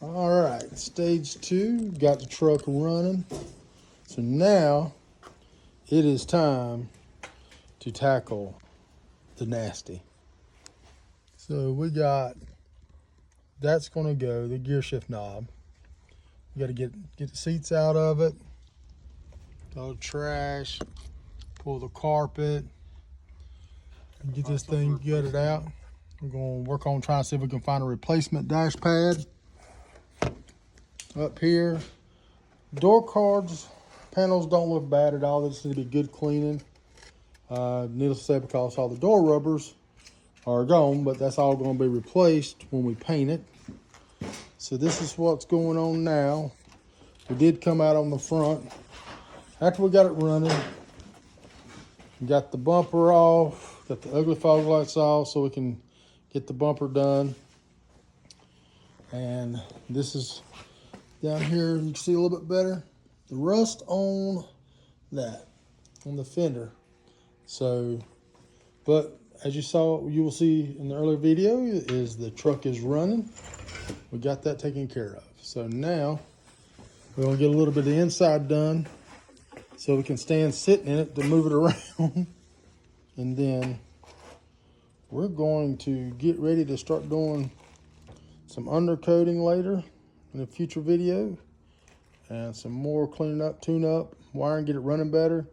All right, stage 2, got the truck running. So now it is time to tackle the nasty. So we got, that's gonna go, the gear shift knob. You gotta get the seats out of it, all the trash, pull the carpet, and get this thing gutted out. We're gonna work on trying to see if we can find a replacement dash pad. Up here, door cards, panels don't look bad at all. They just need to be good cleaning. Needless to say, because all the door rubbers are gone, but that's all going to be replaced when we paint it. So this is what's going on now. We did come out on the front. After we got it running, we got the bumper off, got the ugly fog lights off so we can get the bumper done. And this is down here, you can see a little bit better. The rust on that, on the fender. So, but as you saw, you will see in the earlier video, is the truck is running. We got that taken care of. So now we're gonna get a little bit of the inside done so we can stand sitting in it to move it around. And then we're going to get ready to start doing some undercoating later in a future video, and some more cleaning up, tune up, wiring, get it running better.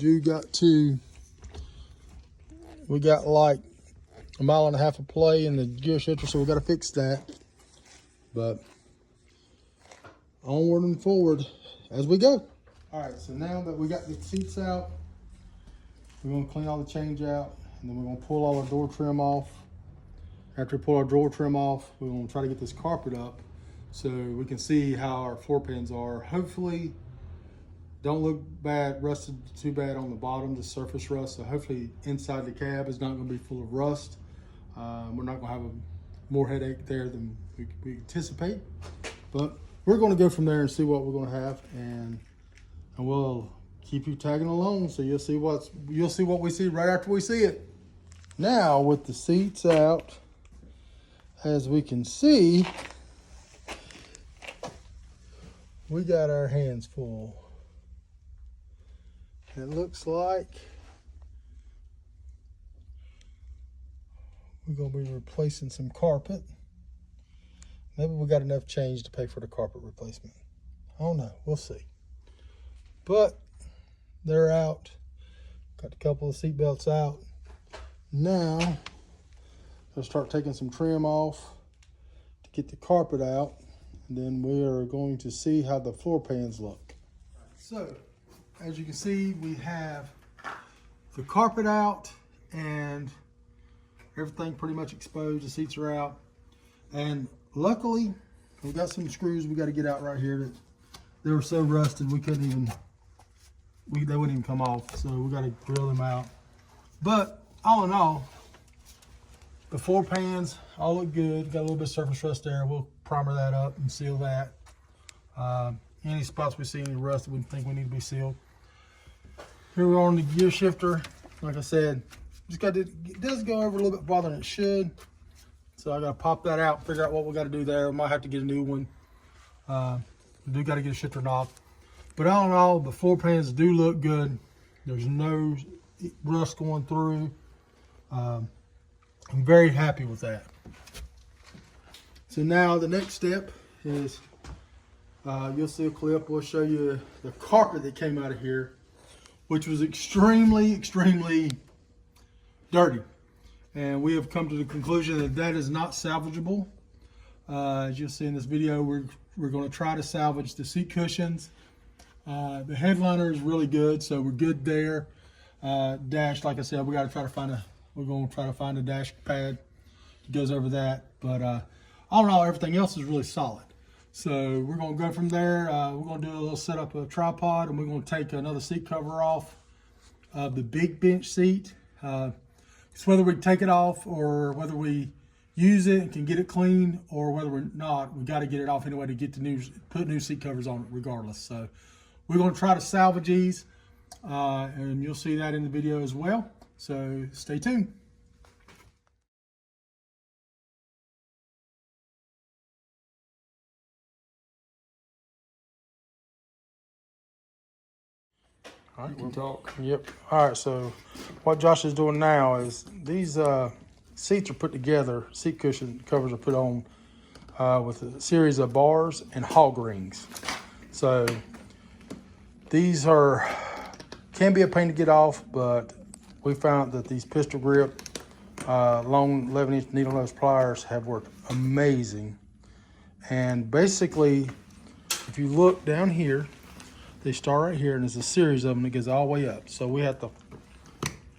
We got like 1.5 miles of play in the gear shifter, so we got to fix that. But onward and forward as we go. All right, so now that we got the seats out, we're gonna clean all the change out, and then we're gonna pull all our door trim off. After we pull our door trim off, we're gonna try to get this carpet up so we can see how our floor pans are. Hopefully, don't look bad, rusted too bad on the bottom, the surface rust. So hopefully inside the cab is not gonna be full of rust. We're not gonna have more headache there than we anticipate. But we're gonna go from there and see what we're gonna have, and we'll keep you tagging along so you'll see what we see right after we see it. Now with the seats out, as we can see, we got our hands full. It looks like we're gonna be replacing some carpet. Maybe we got enough change to pay for the carpet replacement. I don't know, we'll see. But they're out. Got a couple of seat belts out. Now, we'll start taking some trim off to get the carpet out. And then we are going to see how the floor pans look. So, as you can see, we have the carpet out and everything pretty much exposed. The seats are out. And luckily, we've got some screws we got to get out right here. They were so rusted we couldn't even, they wouldn't even come off. So we got to drill them out. But all in all, the floor pans all look good. Got a little bit of surface rust there. We'll primer that up and seal that. Any spots we see any rust that we think we need to be sealed. Here we are on the gear shifter. Like I said, just got to, it does go over a little bit farther than it should. So I got to pop that out, figure out what we got to do there. We might have to get a new one. We do got to get a shifter knob. But all in all, the floor pans do look good. There's no rust going through. I'm very happy with that. So now the next step is, you'll see a clip, we'll show you the carpet that came out of here, which was extremely, extremely dirty. And we have come to the conclusion that that is not salvageable. As you'll see in this video, we're gonna try to salvage the seat cushions. The headliner is really good, so we're good there. Dash, like I said, we're gonna try to find a dash pad that goes over that. But all in all, everything else is really solid. So we're gonna go from there. We're gonna do a little setup of a tripod, and we're gonna take another seat cover off of the big bench seat. It's whether we take it off or whether we use it and can get it clean, or whether we're not, we got to get it off anyway to get put new seat covers on it regardless. So we're going to try to salvage these, and you'll see that in the video as well. So stay tuned. All right, you can talk. Yep. All right, so what Josh is doing now is these seats are put together, seat cushion covers are put on with a series of bars and hog rings. So these can be a pain to get off, but we found that these pistol grip long 11-inch needle nose pliers have worked amazing. And basically, if you look down here, they start right here, and there's a series of them that goes all the way up. So we have to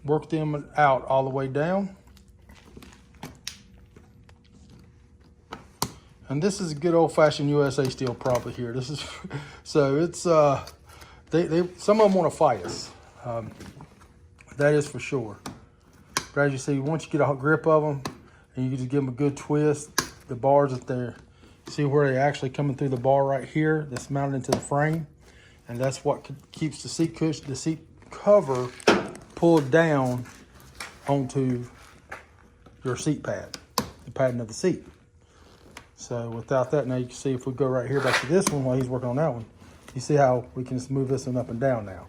work them out all the way down. And this is a good old-fashioned USA steel probably here. This is so it's they some of them want to fight us. That is for sure. But as you see, once you get a grip of them and you just give them a good twist, the bars that they're, see where they're actually coming through the bar right here that's mounted into the frame. And that's what keeps the seat cushion, the seat cover pulled down onto your seat pad, the padding of the seat. So without that, now you can see if we go right here back to this one while he's working on that one, you see how we can just move this one up and down now.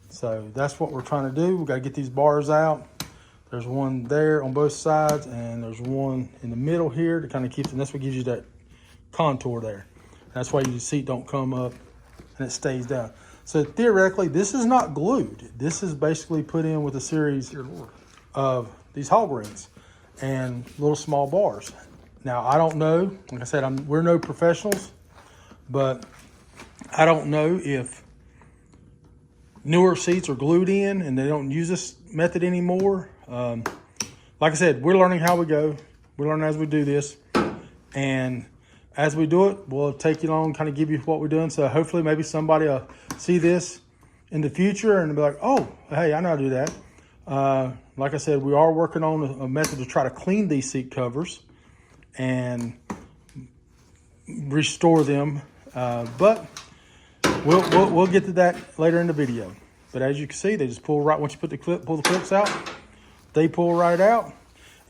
So that's what we're trying to do. We got to get these bars out. There's one there on both sides, and there's one in the middle here to kind of keep, and that's what gives you that contour there. That's why your seat don't come up and it stays down. So theoretically, this is not glued. This is basically put in with a series of these hog rings and little small bars. Now, I don't know, like I said, we're no professionals, but I don't know if newer seats are glued in and they don't use this method anymore. Like I said, we're learning how we go. We're learning as we do this. And as we do it, we'll take you along, kind of give you what we're doing. So hopefully maybe somebody will see this in the future and be like, oh, hey, I know how to do that. Like I said, we are working on a method to try to clean these seat covers and restore them. But we'll get to that later in the video. But as you can see, they just pull right, once you pull the clips out, they pull right out,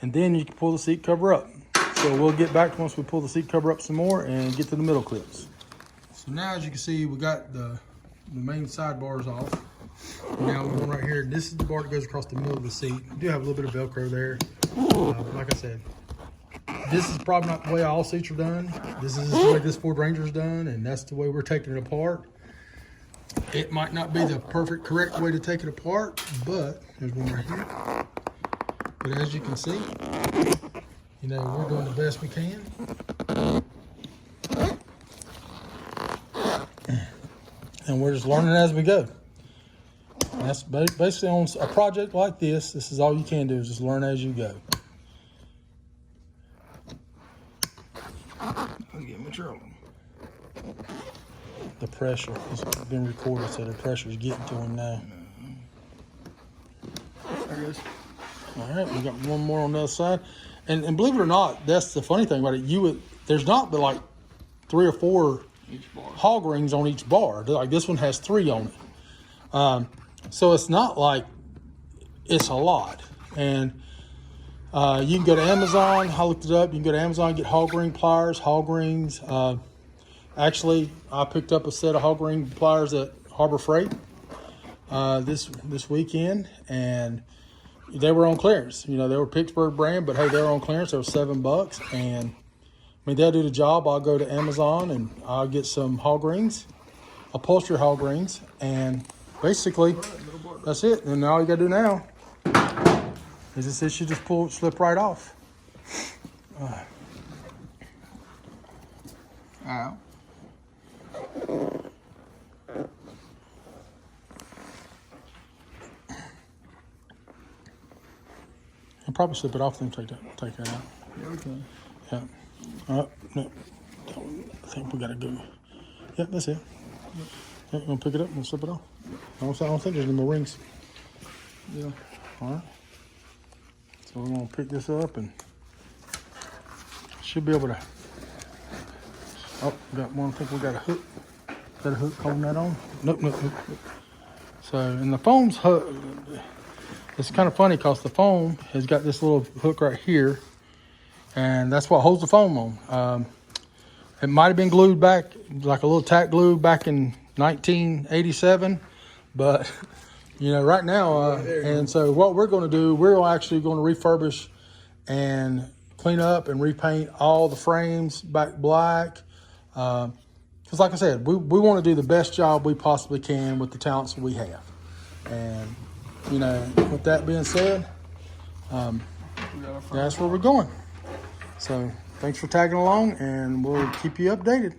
and then you can pull the seat cover up. So we'll get back once we pull the seat cover up some more and get to the middle clips. So now, as you can see, we got the main sidebars off. Now we're going right here. This is the bar that goes across the middle of the seat. We do have a little bit of Velcro there. Like I said, this is probably not the way all seats are done. This is the way this Ford Ranger is done, and that's the way we're taking it apart. It might not be the perfect, correct way to take it apart, but there's one right here. But as you can see, you know, we're doing the best we can. And we're just learning as we go. And that's basically on a project like this. This is all you can do, is just learn as you go. Let's get material. The pressure has been recorded, so the pressure is getting to him now. There it is. All right, we got one more on the other side. And believe it or not, that's the funny thing about it. There's not but like 3 or 4 hog rings on each bar. Like this one has 3 on it. So it's not like it's a lot. And you can go to Amazon. I looked it up. You can go to Amazon, get hog ring pliers, hog rings. Actually, I picked up a set of hog ring pliers at Harbor Freight this weekend, and they were on clearance. You know, they were Pittsburgh brand, but hey, they were on clearance. They were $7, and I mean, they'll do the job. I'll go to Amazon and I'll get some hog rings, upholstery hog rings, and basically that's it. And all you gotta do now is this should just slip right off. Ow. I'll probably slip it off and take that out. Yeah, we can. Yeah. No. I think we gotta go. Yeah, that's it. Yeah, you gonna pick it up and slip it off? I don't think there's any more rings. Yeah. All right. So we're gonna pick this up and should be able to. Oh, we got one. I think we got a hook. Got a hook holding that on? Nope. So, and the foam's hook. It's kind of funny because the foam has got this little hook right here, and that's what holds the foam on. It might have been glued back, like a little tack glue back in 1987, But you know, right now, and so what we're going to do, we're actually going to refurbish and clean up and repaint all the frames back black. Because like I said, we want to do the best job we possibly can with the talents we have. And, you know, with that being said, that's where we're going. So thanks for tagging along, and we'll keep you updated.